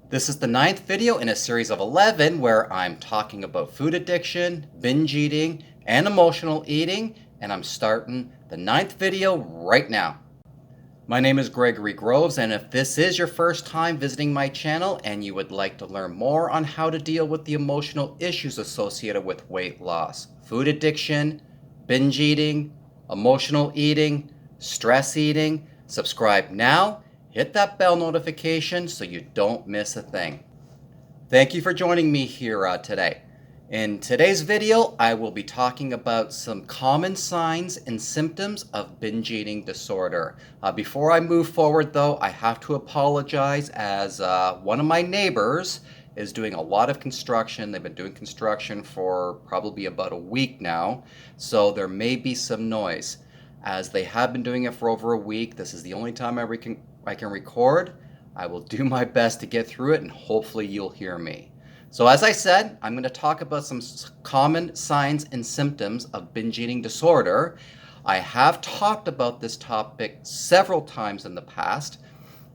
This is the ninth video in a series of 11 where I'm talking about food addiction, binge eating, and emotional eating, and I'm starting the ninth video right now. My name is Gregory Groves, and if this is your first time visiting my channel and you would like to learn more on how to deal with the emotional issues associated with weight loss, food addiction, binge eating, emotional eating, stress eating, subscribe now. Hit that bell notification so you don't miss a thing. Thank you for joining me here today. In today's video, I will be talking about some common signs and symptoms of binge eating disorder. Before I move forward though, I have to apologize as one of my neighbors is doing a lot of construction. They've been doing construction for probably about a week now, so there may be some noise. As they have been doing it for over a week, this is the only time I can record. I will do my best to get through it and hopefully you'll hear me. So as I said, I'm going to talk about some common signs and symptoms of binge eating disorder. I have talked about this topic several times in the past.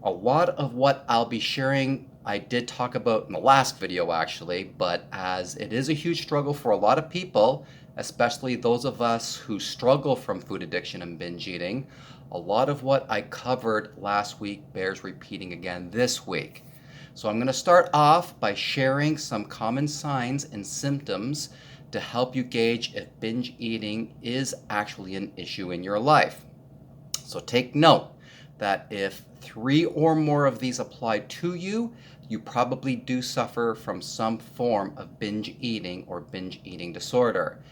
A lot of what I'll be sharing I did talk about in the last video actually, but as it is a huge struggle for a lot of people, especially those of us who struggle from food addiction and binge eating, a lot of what I covered last week bears repeating again this week. So I'm going to start off by sharing some common signs and symptoms to help you gauge if binge eating is actually an issue in your life. So take note that if 3 or more of these apply to you, you probably do suffer from some form of binge eating or binge eating disorder.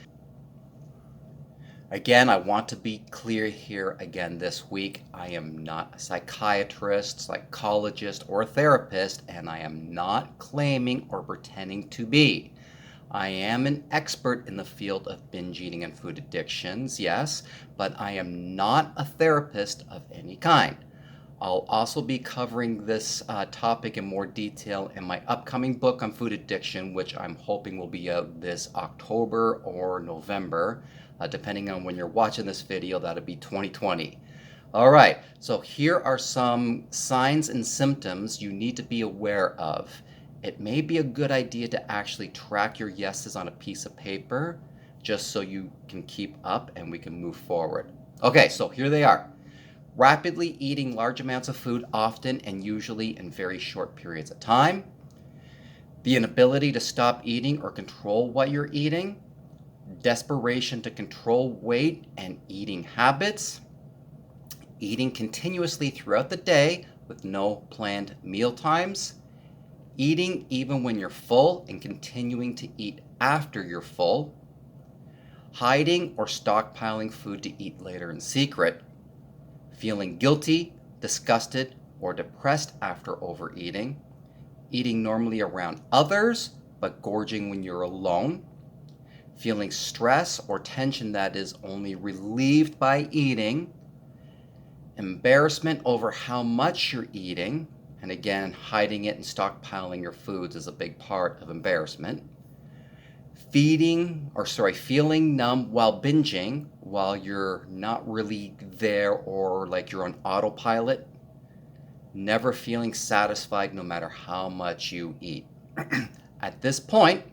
Again, I want to be clear here again this week. I am not a psychiatrist, psychologist, or therapist, and I am not claiming or pretending to be. I am an expert in the field of binge eating and food addictions, yes, but I am not a therapist of any kind. I'll also be covering this topic in more detail in my upcoming book on food addiction, which I'm hoping will be out this October or November. Depending on when you're watching this video, that'll be 2020. All right, so here are some signs and symptoms you need to be aware of. It may be a good idea to actually track your yeses on a piece of paper, just so you can keep up and we can move forward. Okay, so here they are. Rapidly eating large amounts of food often and usually in very short periods of time. The inability to stop eating or control what you're eating. Desperation to control weight and eating habits. Eating continuously throughout the day with no planned meal times. Eating even when you're full and continuing to eat after you're full. Hiding or stockpiling food to eat later in secret. Feeling guilty, disgusted, or depressed after overeating. Eating normally around others, but gorging when you're alone. Feeling stress or tension that is only relieved by eating. Embarrassment over how much you're eating. And again, hiding it and stockpiling your foods is a big part of embarrassment. Feeling numb while binging, while you're not really there or like you're on autopilot. Never feeling satisfied no matter how much you eat. At this point,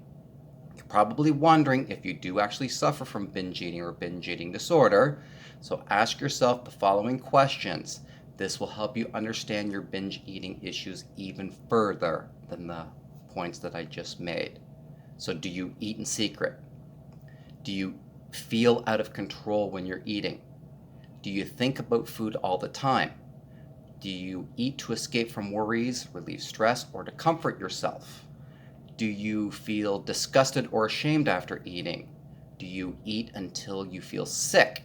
you're probably wondering if you do actually suffer from binge eating or binge eating disorder. So ask yourself the following questions. This will help you understand your binge eating issues even further than the points that I just made. So do you eat in secret? Do you feel out of control when you're eating? Do you think about food all the time? Do you eat to escape from worries, relieve stress, or to comfort yourself? Do you feel disgusted or ashamed after eating? Do you eat until you feel sick?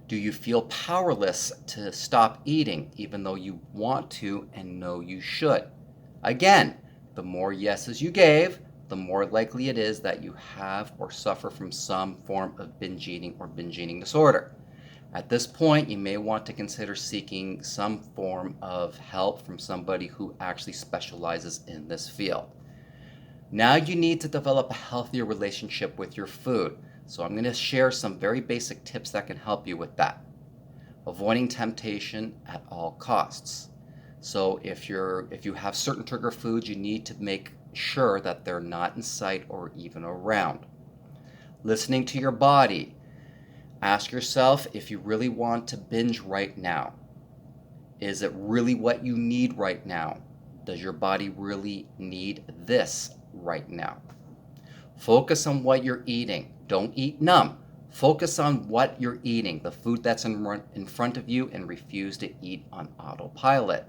Do you feel powerless to stop eating even though you want to and know you should? Again, the more yeses you gave, the more likely it is that you have or suffer from some form of binge eating or binge eating disorder. At this point, you may want to consider seeking some form of help from somebody who actually specializes in this field. Now you need to develop a healthier relationship with your food. So I'm going to share some very basic tips that can help you with that. Avoiding temptation at all costs. So if you have certain trigger foods, you need to make sure that they're not in sight or even around. Listening to your body. Ask yourself if you really want to binge right now. Is it really what you need right now? Does your body really need this right now? Focus on what you're eating. Don't eat numb. Focus on what you're eating, the food that's in front of you, and refuse to eat on autopilot.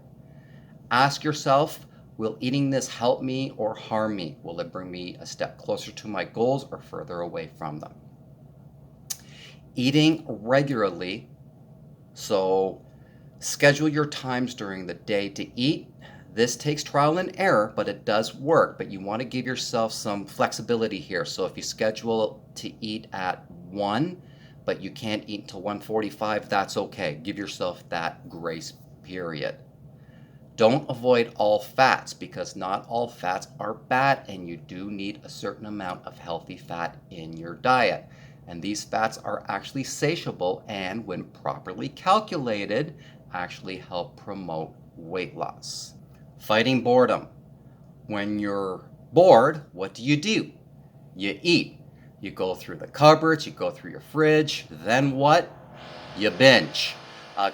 Ask yourself, will eating this help me or harm me? Will it bring me a step closer to my goals or further away from them? Eating regularly, so schedule your times during the day to eat. This takes trial and error, but it does work. But you want to give yourself some flexibility here. So if you schedule to eat at 1, but you can't eat until 1:45, that's okay. Give yourself that grace period. Don't avoid all fats, because not all fats are bad, and you do need a certain amount of healthy fat in your diet. And these fats are actually satiable, and when properly calculated, actually help promote weight loss. Fighting boredom. When you're bored, what do? You eat. You go through the cupboards, you go through your fridge, then what? You binge.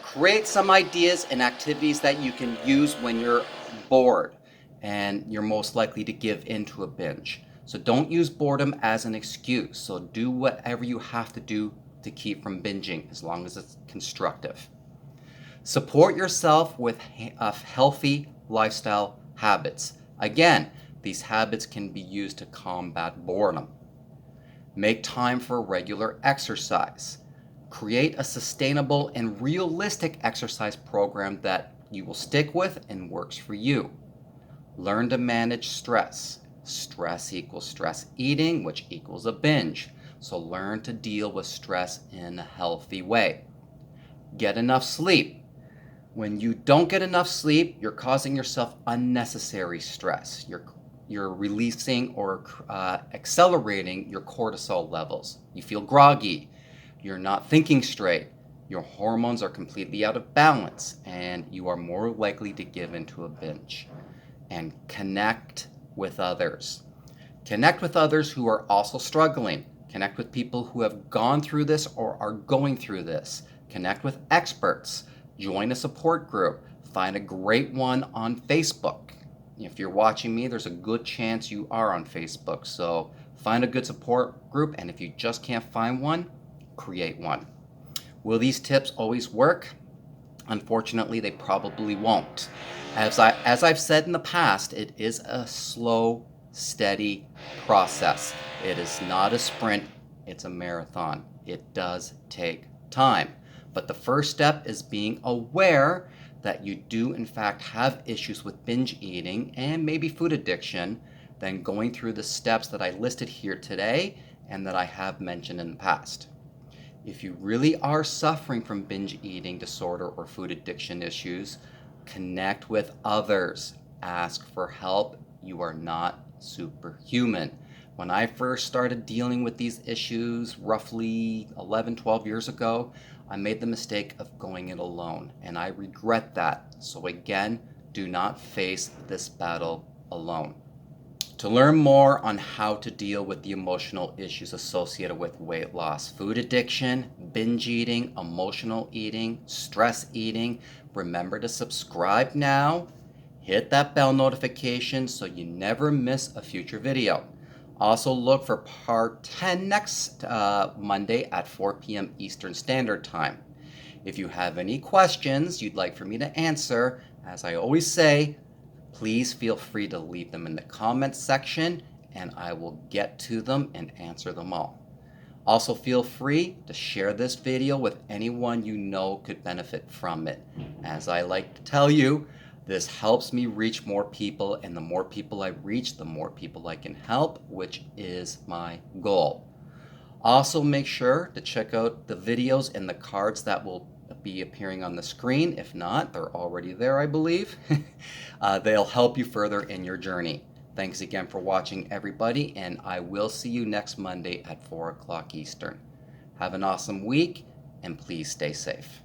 Create some ideas and activities that you can use when you're bored, and you're most likely to give into a binge. So don't use boredom as an excuse. So do whatever you have to do to keep from binging, as long as it's constructive. Support yourself with healthy lifestyle habits. Again, these habits can be used to combat boredom. Make time for regular exercise. Create a sustainable and realistic exercise program that you will stick with and works for you. Learn to manage stress. Stress equals stress eating, which equals a binge. So learn to deal with stress in a healthy way. Get enough sleep. When you don't get enough sleep, you're causing yourself unnecessary stress. You're releasing or accelerating your cortisol levels. You feel groggy. You're not thinking straight. Your hormones are completely out of balance, and you are more likely to give into a binge. And connect with others. Connect with others who are also struggling. Connect with people who have gone through this or are going through this. Connect with experts. Join a support group. Find a great one on Facebook. If you're watching me, there's a good chance you are on Facebook. So find a good support group, and if you just can't find one, create one. Will these tips always work? Unfortunately, they probably won't. As I've said in the past, it is a slow, steady process. It is not a sprint, it's a marathon. It does take time. But the first step is being aware that you do in fact have issues with binge eating and maybe food addiction, then going through the steps that I listed here today and that I have mentioned in the past. If you really are suffering from binge eating disorder or food addiction issues, connect with others. Ask for help. You are not superhuman. When I first started dealing with these issues roughly 11, 12 years ago, I made the mistake of going it alone, and I regret that. So again, do not face this battle alone. To learn more on how to deal with the emotional issues associated with weight loss, food addiction, binge eating, emotional eating, stress eating, remember to subscribe now. Hit that bell notification so you never miss a future video. Also look for part 10 next Monday at 4 p.m. Eastern Standard Time. If you have any questions you'd like for me to answer, as I always say, please feel free to leave them in the comments section, and I will get to them and answer them all. Also feel free to share this video with anyone you know could benefit from it. As I like to tell you, this helps me reach more people, and the more people I reach, the more people I can help, which is my goal. Also make sure to check out the videos and the cards that will be appearing on the screen. If not, they're already there, I believe. They'll help you further in your journey. Thanks again for watching, everybody, and I will see you next Monday at 4 o'clock Eastern. Have an awesome week, and please stay safe.